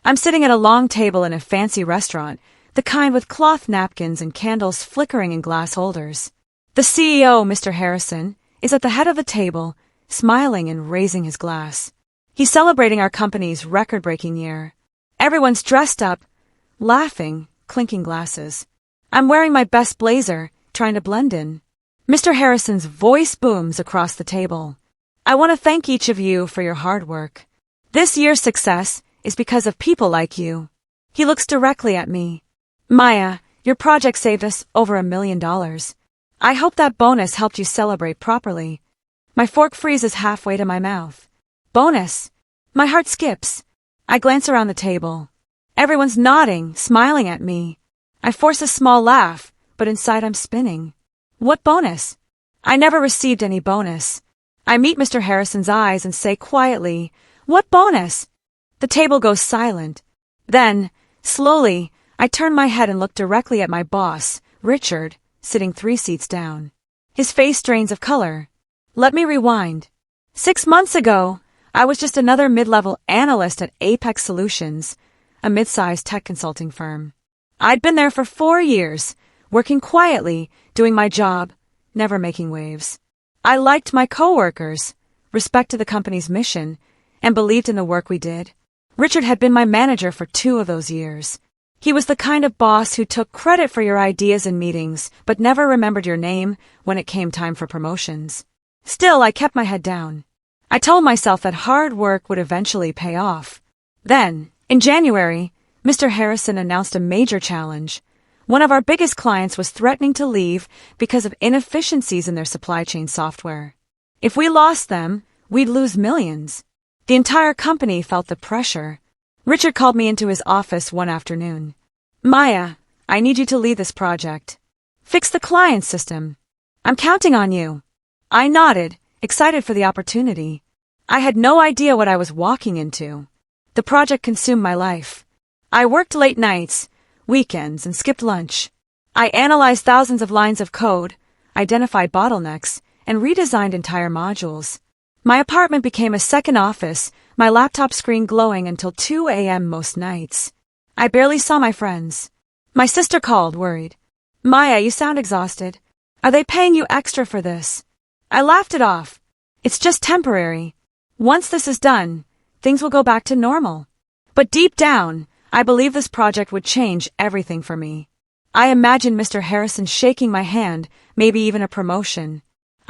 I'm sitting at a long table in a fancy restaurant, the kind with cloth napkins and candles flickering in glass holders. The CEO, Mr. Harrison, is at the head of the table, smiling and raising his glass. He's celebrating our company's record-breaking year. Everyone's dressed up, laughing, clinking glasses. I'm wearing my best blazer, trying to blend in. Mr. Harrison's voice booms across the table. I want to thank each of you for your hard work. This year's success is because of people like you. He looks directly at me. Maya, your project saved us over $1 million. I hope that bonus helped you celebrate properly. My fork freezes halfway to my mouth. Bonus. My heart skips. I glance around the table. Everyone's nodding, smiling at me. I force a small laugh, but inside I'm spinning. What bonus? I never received any bonus. I meet Mr. Harrison's eyes and say quietly, "What bonus?" The table goes silent. Then, slowly, I turn my head and look directly at my boss, Richard, sitting 3 seats down. His face drains of color. Let me rewind. 6 months ago, I was just another mid-level analyst at Apex Solutions, a mid-sized tech consulting firm. I'd been there for 4 years, working quietly, doing my job, never making waves. I liked my coworkers, respected the company's mission, and believed in the work we did. Richard had been my manager for 2 of those years. He was the kind of boss who took credit for your ideas in meetings, but never remembered your name when it came time for promotions. Still, I kept my head down. I told myself that hard work would eventually pay off. Then, in January, Mr. Harrison announced a major challenge. One of our biggest clients was threatening to leave because of inefficiencies in their supply chain software. If we lost them, we'd lose millions. The entire company felt the pressure. Richard called me into his office one afternoon. Maya, I need you to lead this project. Fix the client system. I'm counting on you. I nodded, excited for the opportunity. I had no idea what I was walking into. The project consumed my life. I worked late nights, weekends, and skipped lunch. I analyzed thousands of lines of code, identified bottlenecks, and redesigned entire modules. My apartment became a second office, my laptop screen glowing until 2 a.m. most nights. I barely saw my friends. My sister called, worried. Maya, you sound exhausted. Are they paying you extra for this? I laughed it off. It's just temporary. Once this is done, things will go back to normal. But deep down, I believe this project would change everything for me. I imagined Mr. Harrison shaking my hand, maybe even a promotion.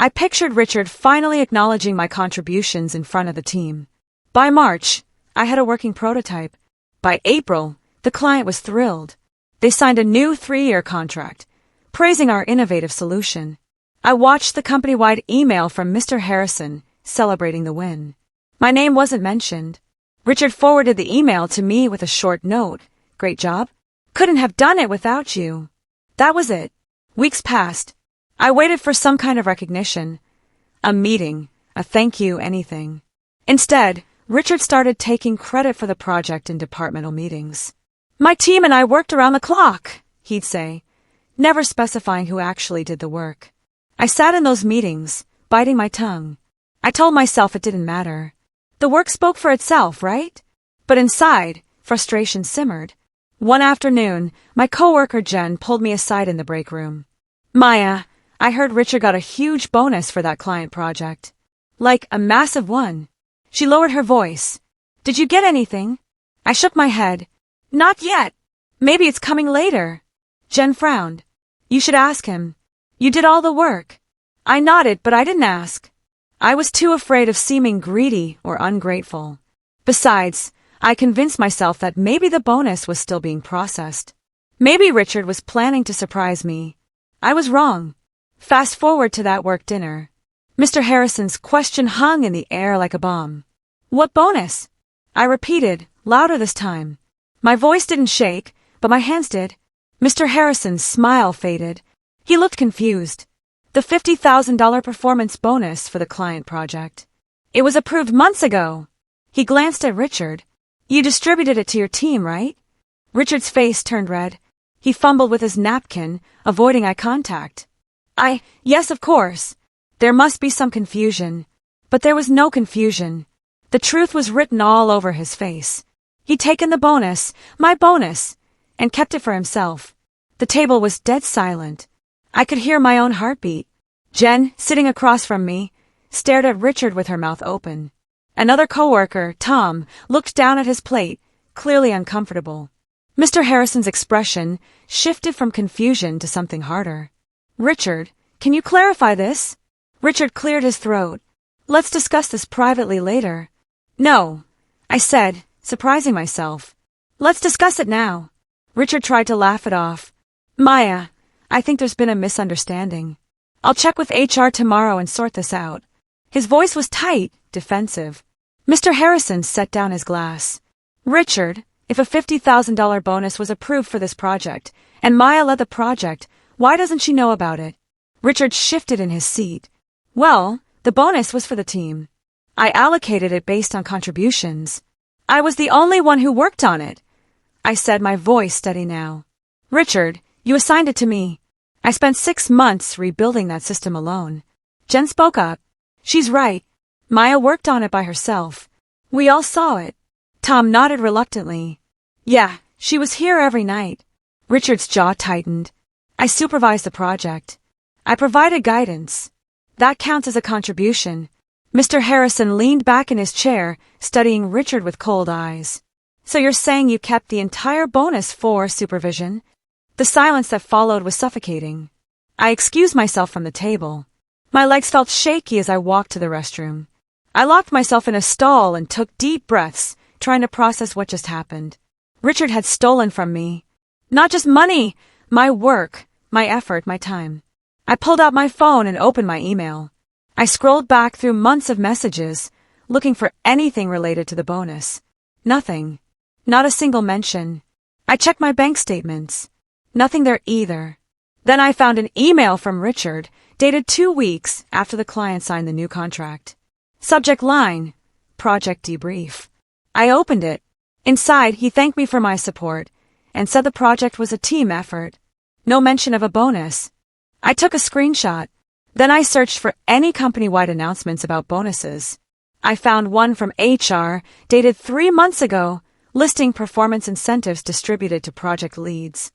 I pictured Richard finally acknowledging my contributions in front of the team. By March, I had a working prototype. By April, the client was thrilled. They signed a new 3-year contract, praising our innovative solution. I watched the company-wide email from Mr. Harrison, celebrating the win. My name wasn't mentioned. Richard forwarded the email to me with a short note. Great job. Couldn't have done it without you. That was it. Weeks passed. I waited for some kind of recognition. A meeting, a thank you, anything. Instead, Richard started taking credit for the project in departmental meetings. My team and I worked around the clock, he'd say, never specifying who actually did the work. I sat in those meetings, biting my tongue. I told myself it didn't matter. The work spoke for itself, right? But inside, frustration simmered. One afternoon, my coworker Jen pulled me aside in the break room. Maya, I heard Richard got a huge bonus for that client project. Like a massive one. She lowered her voice. Did you get anything? I shook my head. Not yet. Maybe it's coming later. Jen frowned. You should ask him. You did all the work. I nodded, but I didn't ask. I was too afraid of seeming greedy or ungrateful. Besides, I convinced myself that maybe the bonus was still being processed. Maybe Richard was planning to surprise me. I was wrong. Fast forward to that work dinner. Mr. Harrison's question hung in the air like a bomb. What bonus? I repeated, louder this time. My voice didn't shake, but my hands did. Mr. Harrison's smile faded. He looked confused. The $50,000 performance bonus for the client project. It was approved months ago. He glanced at Richard. You distributed it to your team, right? Richard's face turned red. He fumbled with his napkin, avoiding eye contact. Yes, of course. There must be some confusion. But there was no confusion. The truth was written all over his face. He'd taken the bonus, my bonus, and kept it for himself. The table was dead silent. I could hear my own heartbeat. Jen, sitting across from me, stared at Richard with her mouth open. Another coworker, Tom, looked down at his plate, clearly uncomfortable. Mr. Harrison's expression shifted from confusion to something harder. Richard, can you clarify this? Richard cleared his throat. Let's discuss this privately later. No, I said, surprising myself. Let's discuss it now. Richard tried to laugh it off. Maya, I think there's been a misunderstanding. I'll check with HR tomorrow and sort this out. His voice was tight, defensive. Mr. Harrison set down his glass. Richard, if a $50,000 bonus was approved for this project, and Maya led the project, why doesn't she know about it? Richard shifted in his seat. Well, the bonus was for the team. I allocated it based on contributions. I was the only one who worked on it. I said, my voice steady now. Richard, you assigned it to me. I spent 6 months rebuilding that system alone. Jen spoke up. She's right. Maya worked on it by herself. We all saw it. Tom nodded reluctantly. Yeah, she was here every night. Richard's jaw tightened. I supervised the project. I provided guidance. That counts as a contribution. Mr. Harrison leaned back in his chair, studying Richard with cold eyes. So you're saying you kept the entire bonus for supervision? The silence that followed was suffocating. I excused myself from the table. My legs felt shaky as I walked to the restroom. I locked myself in a stall and took deep breaths, trying to process what just happened. Richard had stolen from me. Not just money, my work, my effort, my time. I pulled out my phone and opened my email. I scrolled back through months of messages, looking for anything related to the bonus. Nothing. Not a single mention. I checked my bank statements. Nothing there either. Then I found an email from Richard, dated 2 weeks after the client signed the new contract. Subject line, Project Debrief. I opened it. Inside, he thanked me for my support and said the project was a team effort. No mention of a bonus. I took a screenshot. Then I searched for any company-wide announcements about bonuses. I found one from HR, dated 3 months ago, listing performance incentives distributed to project leads.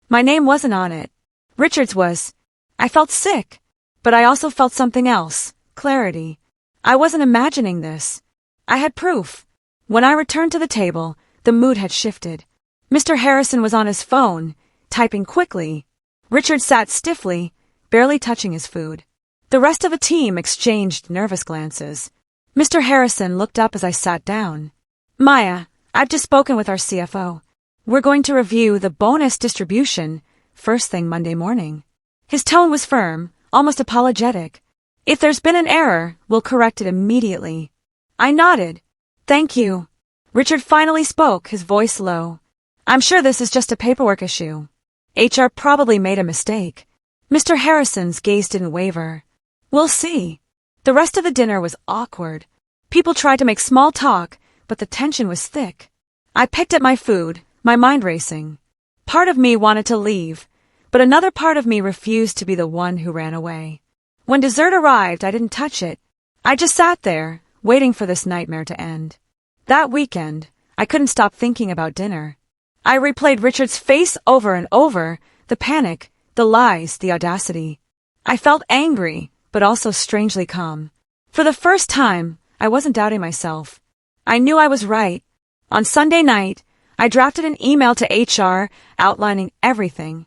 My name wasn't on it. Richard's was. I felt sick, but I also felt something else, clarity. I wasn't imagining this. I had proof. When I returned to the table, the mood had shifted. Mr. Harrison was on his phone, typing quickly. Richard sat stiffly, barely touching his food. The rest of the team exchanged nervous glances. Mr. Harrison looked up as I sat down. Maya, I've just spoken with our CFO. We're going to review the bonus distribution first thing Monday morning. His tone was firm, almost apologetic. If there's been an error, we'll correct it immediately. I nodded. Thank you. Richard finally spoke, his voice low. I'm sure this is just a paperwork issue. HR probably made a mistake. Mr. Harrison's gaze didn't waver. We'll see. The rest of the dinner was awkward. People tried to make small talk, but the tension was thick. I picked at my food, my mind racing. Part of me wanted to leave, but another part of me refused to be the one who ran away. When dessert arrived, I didn't touch it. I just sat there, waiting for this nightmare to end. That weekend, I couldn't stop thinking about dinner. I replayed Richard's face over and over, the panic, the lies, the audacity. I felt angry, but also strangely calm. For the first time, I wasn't doubting myself. I knew I was right. On Sunday night, I drafted an email to HR outlining everything.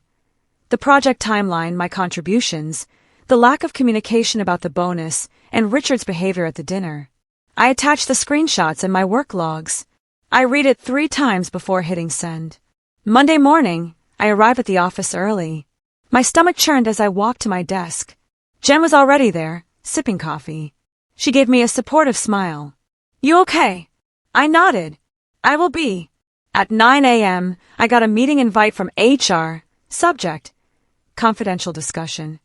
The project timeline, my contributions, the lack of communication about the bonus, and Richard's behavior at the dinner. I attached the screenshots and my work logs. I read it 3 times before hitting send. Monday morning, I arrived at the office early. My stomach churned as I walked to my desk. Jen was already there, sipping coffee. She gave me a supportive smile. You okay? I nodded. I will be. At 9 a.m., I got a meeting invite from HR. Subject: confidential discussion.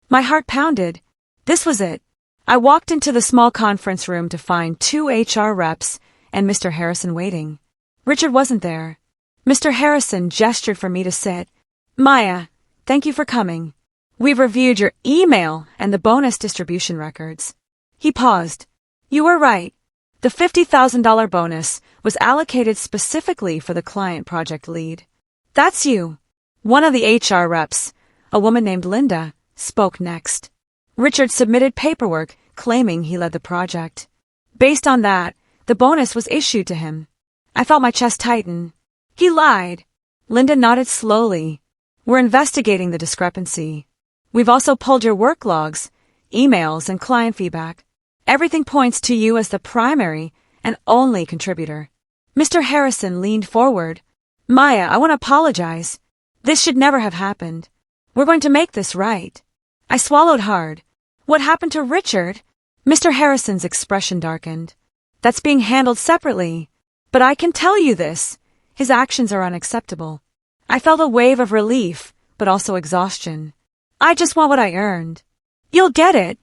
My heart pounded. This was it. I walked into the small conference room to find 2 HR reps and Mr. Harrison waiting. Richard wasn't there. Mr. Harrison gestured for me to sit. Maya, thank you for coming. We've reviewed your email and the bonus distribution records. He paused. You were right. The $50,000 bonus was allocated specifically for the client project lead. That's you. One of the HR reps, a woman named Linda, spoke next. Richard submitted paperwork claiming he led the project. Based on that, the bonus was issued to him. I felt my chest tighten. He lied. Linda nodded slowly. We're investigating the discrepancy. We've also pulled your work logs, emails, and client feedback. Everything points to you as the primary and only contributor. Mr. Harrison leaned forward. Maya, I want to apologize. This should never have happened. We're going to make this right. I swallowed hard. What happened to Richard? Mr. Harrison's expression darkened. That's being handled separately. But I can tell you this. His actions are unacceptable. I felt a wave of relief, but also exhaustion. I just want what I earned. You'll get it,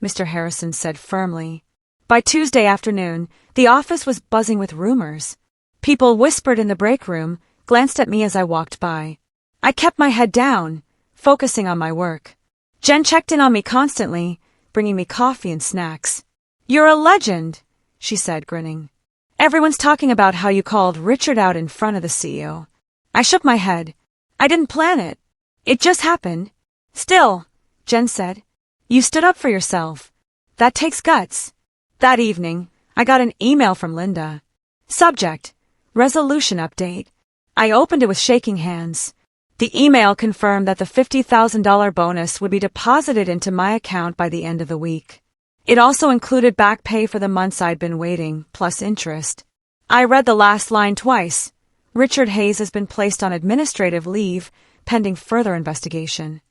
Mr. Harrison said firmly. By Tuesday afternoon, the office was buzzing with rumors. People whispered in the break room, glanced at me as I walked by. I kept my head down, focusing on my work. Jen checked in on me constantly, bringing me coffee and snacks. You're a legend, she said, grinning. Everyone's talking about how you called Richard out in front of the CEO. I shook my head. I didn't plan it. It just happened. Still, Jen said, you stood up for yourself. That takes guts. That evening, I got an email from Linda. Subject: resolution update. I opened it with shaking hands. The email confirmed that the $50,000 bonus would be deposited into my account by the end of the week. It also included back pay for the months I'd been waiting, plus interest. I read the last line twice. Richard Hayes has been placed on administrative leave, pending further investigation.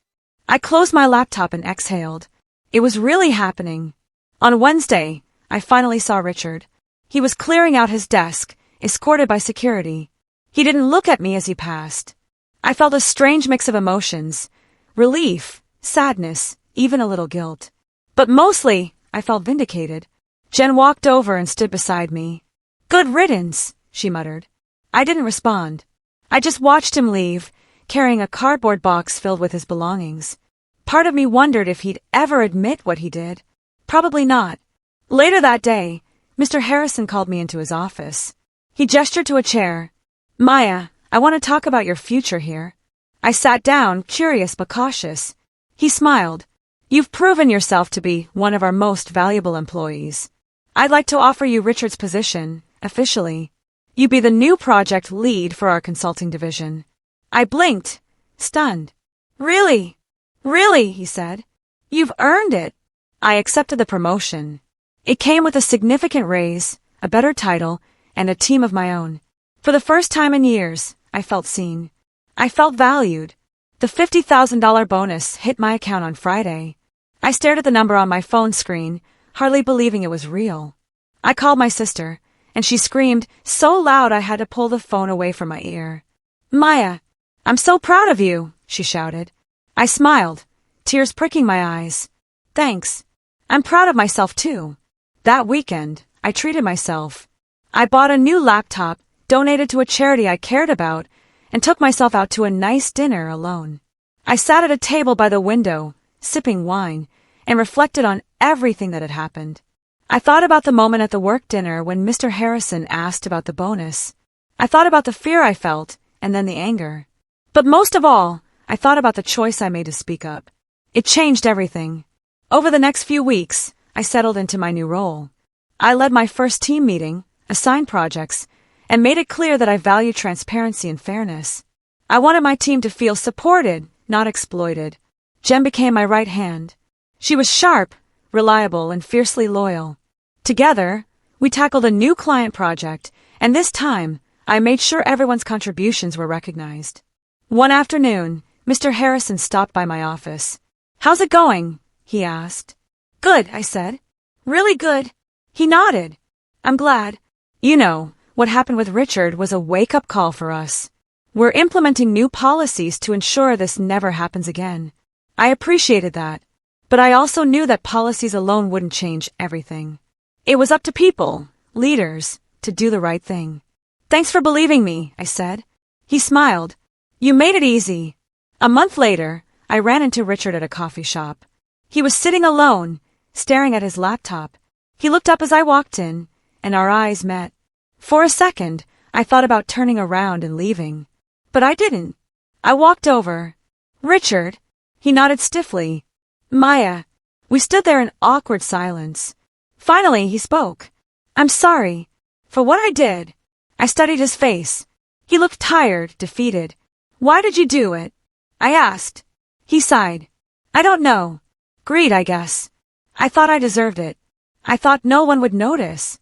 I closed my laptop and exhaled. It was really happening. On Wednesday, I finally saw Richard. He was clearing out his desk, escorted by security. He didn't look at me as he passed. I felt a strange mix of emotions: relief, sadness, even a little guilt. But mostly, I felt vindicated. Jen walked over and stood beside me. Good riddance, she muttered. I didn't respond. I just watched him leave, carrying a cardboard box filled with his belongings. Part of me wondered if he'd ever admit what he did. Probably not. Later that day, Mr. Harrison called me into his office. He gestured to a chair. Maya, I want to talk about your future here. I sat down, curious but cautious. He smiled. You've proven yourself to be one of our most valuable employees. I'd like to offer you Richard's position, officially. You'd be the new project lead for our consulting division. I blinked, stunned. Really? Really, he said. You've earned it. I accepted the promotion. It came with a significant raise, a better title, and a team of my own. For the first time in years, I felt seen. I felt valued. The $50,000 bonus hit my account on Friday. I stared at the number on my phone screen, hardly believing it was real. I called my sister, and she screamed so loud I had to pull the phone away from my ear. Maya, I'm so proud of you, she shouted. I smiled, tears pricking my eyes. Thanks. I'm proud of myself too. That weekend, I treated myself. I bought a new laptop, donated to a charity I cared about, and took myself out to a nice dinner alone. I sat at a table by the window, sipping wine, and reflected on everything that had happened. I thought about the moment at the work dinner when Mr. Harrison asked about the bonus. I thought about the fear I felt, and then the anger. But most of all, I thought about the choice I made to speak up. It changed everything. Over the next few weeks, I settled into my new role. I led my first team meeting, assigned projects, and made it clear that I value transparency and fairness. I wanted my team to feel supported, not exploited. Jen became my right hand. She was sharp, reliable, and fiercely loyal. Together, we tackled a new client project, and this time, I made sure everyone's contributions were recognized. One afternoon, Mr. Harrison stopped by my office. How's it going? He asked. Good, I said. Really good. He nodded. I'm glad. You know, what happened with Richard was a wake-up call for us. We're implementing new policies to ensure this never happens again. I appreciated that, but I also knew that policies alone wouldn't change everything. It was up to people, leaders, to do the right thing. Thanks for believing me, I said. He smiled. You made it easy. A month later, I ran into Richard at a coffee shop. He was sitting alone, staring at his laptop. He looked up as I walked in, and our eyes met. For a second, I thought about turning around and leaving. But I didn't. I walked over. Richard. He nodded stiffly. Maya. We stood there in awkward silence. Finally, he spoke. I'm sorry. For what I did. I studied his face. He looked tired, defeated. Why did you do it? I asked. He sighed. I don't know. Greed, I guess. I thought I deserved it. I thought no one would notice.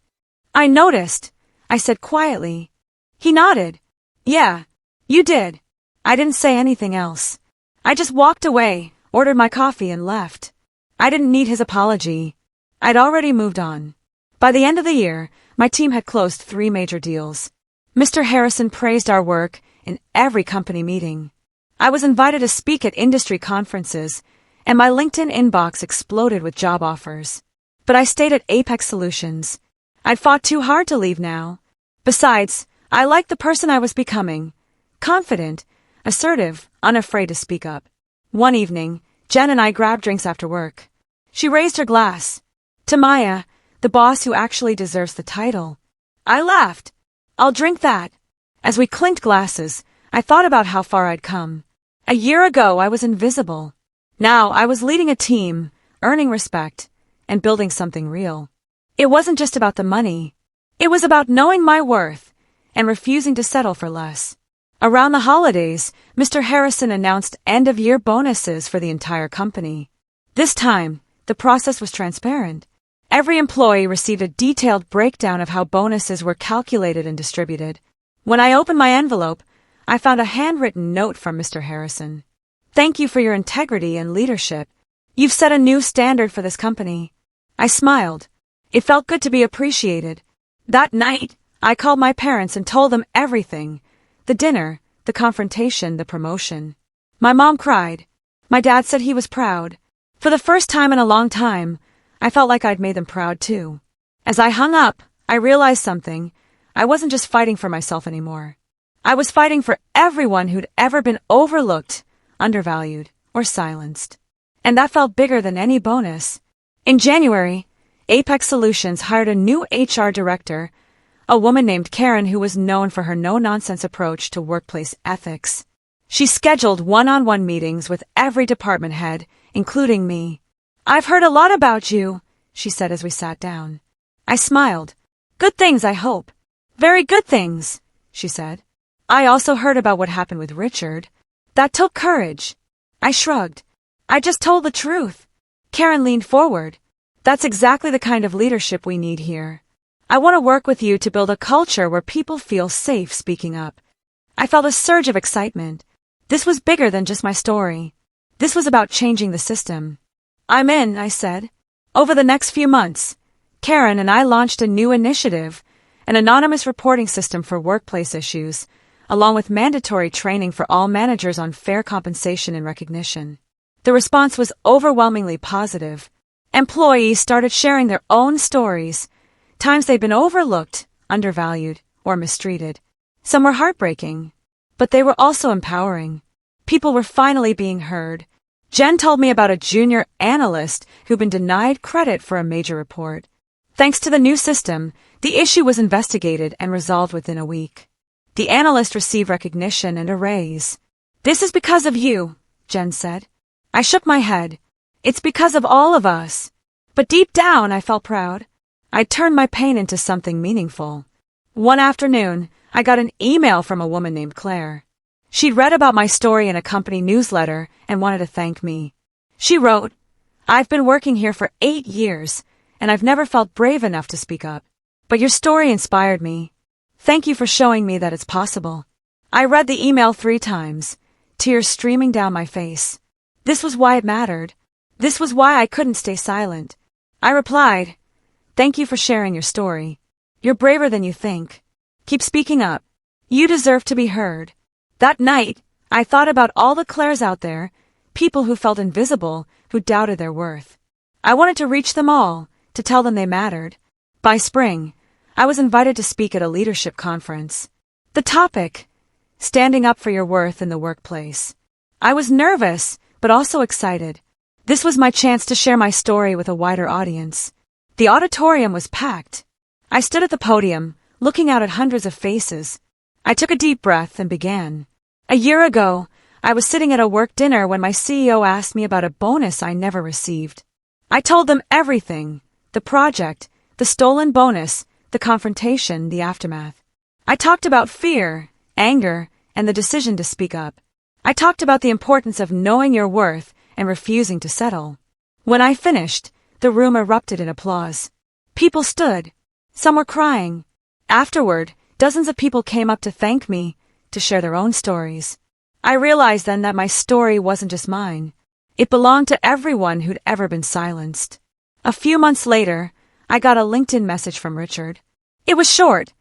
I noticed, I said quietly. He nodded. Yeah, you did. I didn't say anything else. I just walked away, ordered my coffee and left. I didn't need his apology. I'd already moved on. By the end of the year, my team had closed 3 major deals. Mr. Harrison praised our work in every company meeting. I was invited to speak at industry conferences, and my LinkedIn inbox exploded with job offers. But I stayed at Apex Solutions. I'd fought too hard to leave now. Besides, I liked the person I was becoming. Confident, assertive, unafraid to speak up. One evening, Jen and I grabbed drinks after work. She raised her glass. To Maya, the boss who actually deserves the title. I laughed. I'll drink that. As we clinked glasses, I thought about how far I'd come. A year ago, I was invisible. Now, I was leading a team, earning respect, and building something real. It wasn't just about the money. It was about knowing my worth and refusing to settle for less. Around the holidays, Mr. Harrison announced end-of-year bonuses for the entire company. This time, the process was transparent. Every employee received a detailed breakdown of how bonuses were calculated and distributed. When I opened my envelope, I found a handwritten note from Mr. Harrison. Thank you for your integrity and leadership. You've set a new standard for this company. I smiled. It felt good to be appreciated. That night, I called my parents and told them everything. The dinner, the confrontation, the promotion. My mom cried. My dad said he was proud. For the first time in a long time, I felt like I'd made them proud too. As I hung up, I realized something. I wasn't just fighting for myself anymore. I was fighting for everyone who'd ever been overlooked, undervalued, or silenced. And that felt bigger than any bonus. In January, Apex Solutions hired a new HR director, a woman named Karen who was known for her no-nonsense approach to workplace ethics. She scheduled one-on-one meetings with every department head, including me. I've heard a lot about you, she said as we sat down. I smiled. Good things, I hope. Very good things, she said. I also heard about what happened with Richard. That took courage. I shrugged. I just told the truth. Karen leaned forward. That's exactly the kind of leadership we need here. I want to work with you to build a culture where people feel safe speaking up. I felt a surge of excitement. This was bigger than just my story. This was about changing the system. I'm in, I said. Over the next few months, Karen and I launched a new initiative, an anonymous reporting system for workplace issues, along with mandatory training for all managers on fair compensation and recognition. The response was overwhelmingly positive. Employees started sharing their own stories, times they'd been overlooked, undervalued, or mistreated. Some were heartbreaking, but they were also empowering. People were finally being heard. Jen told me about a junior analyst who'd been denied credit for a major report. Thanks to the new system, the issue was investigated and resolved within a week. The analyst received recognition and a raise. This is because of you, Jen said. I shook my head. It's because of all of us. But deep down, I felt proud. I'd turned my pain into something meaningful. One afternoon, I got an email from a woman named Claire. She'd read about my story in a company newsletter and wanted to thank me. She wrote, I've been working here for 8 years, and I've never felt brave enough to speak up. But your story inspired me. Thank you for showing me that it's possible. I read the email 3 times, tears streaming down my face. This was why it mattered. This was why I couldn't stay silent. I replied, Thank you for sharing your story. You're braver than you think. Keep speaking up. You deserve to be heard. That night, I thought about all the Claires out there, people who felt invisible, who doubted their worth. I wanted to reach them all, to tell them they mattered. By spring, I was invited to speak at a leadership conference. The topic, standing up for your worth in the workplace. I was nervous, but also excited. This was my chance to share my story with a wider audience. The auditorium was packed. I stood at the podium, looking out at hundreds of faces. I took a deep breath and began. A year ago, I was sitting at a work dinner when my CEO asked me about a bonus I never received. I told them everything: the project, the stolen bonus, the confrontation, the aftermath. I talked about fear, anger, and the decision to speak up. I talked about the importance of knowing your worth and refusing to settle. When I finished, the room erupted in applause. People stood. Some were crying. Afterward, dozens of people came up to thank me, to share their own stories. I realized then that my story wasn't just mine. It belonged to everyone who'd ever been silenced. A few months later, I got a LinkedIn message from Richard. It was short.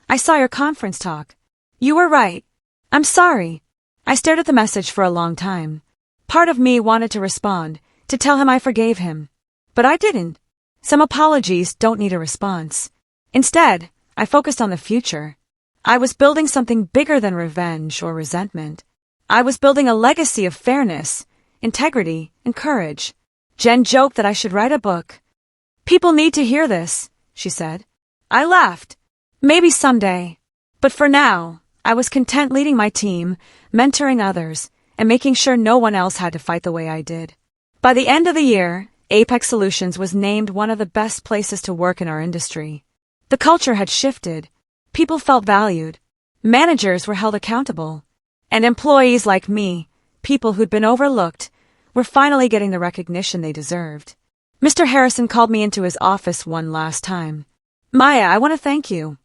I saw your conference talk. You were right. I'm sorry. I stared at the message for a long time. Part of me wanted to respond, to tell him I forgave him. But I didn't. Some apologies don't need a response. Instead, I focused on the future. I was building something bigger than revenge or resentment. I was building a legacy of fairness, integrity, and courage. Jen joked that I should write a book. People need to hear this, she said. I laughed. Maybe someday. But for now, I was content leading my team, mentoring others, and making sure no one else had to fight the way I did. By the end of the year, Apex Solutions was named one of the best places to work in our industry. The culture had shifted. People felt valued. Managers were held accountable. And employees like me, people who'd been overlooked, were finally getting the recognition they deserved. Mr. Harrison called me into his office one last time. Maya, I want to thank you.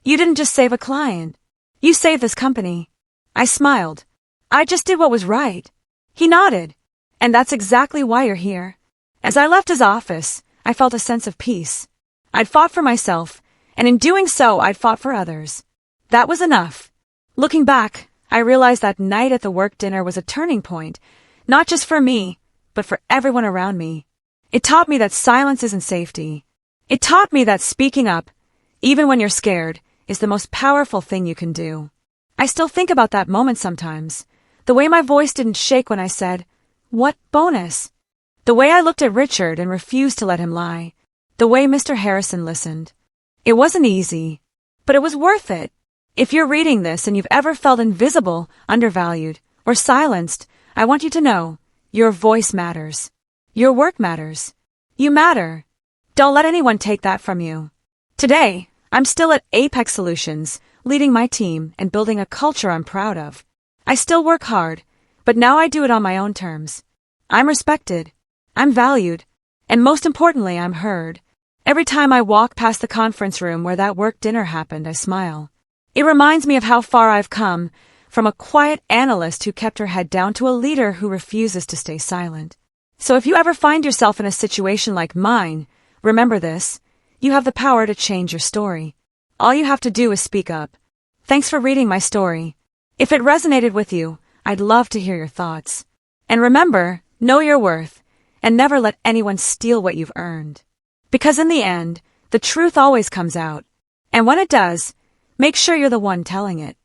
You didn't just save a client. You saved this company. I smiled. I just did what was right. He nodded. And that's exactly why you're here. As I left his office, I felt a sense of peace. I'd fought for myself, and in doing so, I'd fought for others. That was enough. Looking back, I realized that night at the work dinner was a turning point, not just for me, but for everyone around me. It taught me that silence isn't safety. It taught me that speaking up, even when you're scared, is the most powerful thing you can do. I still think about that moment sometimes. The way my voice didn't shake when I said, "What bonus?" The way I looked at Richard and refused to let him lie. The way Mr. Harrison listened. It wasn't easy, but it was worth it. If you're reading this and you've ever felt invisible, undervalued, or silenced, I want you to know, your voice matters. Your work matters. You matter. Don't let anyone take that from you. Today, I'm still at Apex Solutions, leading my team and building a culture I'm proud of. I still work hard, but now I do it on my own terms. I'm respected. I'm valued. And most importantly, I'm heard. Every time I walk past the conference room where that work dinner happened, I smile. It reminds me of how far I've come, from a quiet analyst who kept her head down to a leader who refuses to stay silent. So if you ever find yourself in a situation like mine, remember this: you have the power to change your story. All you have to do is speak up. Thanks for reading my story. If it resonated with you, I'd love to hear your thoughts. And remember, know your worth, and never let anyone steal what you've earned. Because in the end, the truth always comes out. And when it does, make sure you're the one telling it.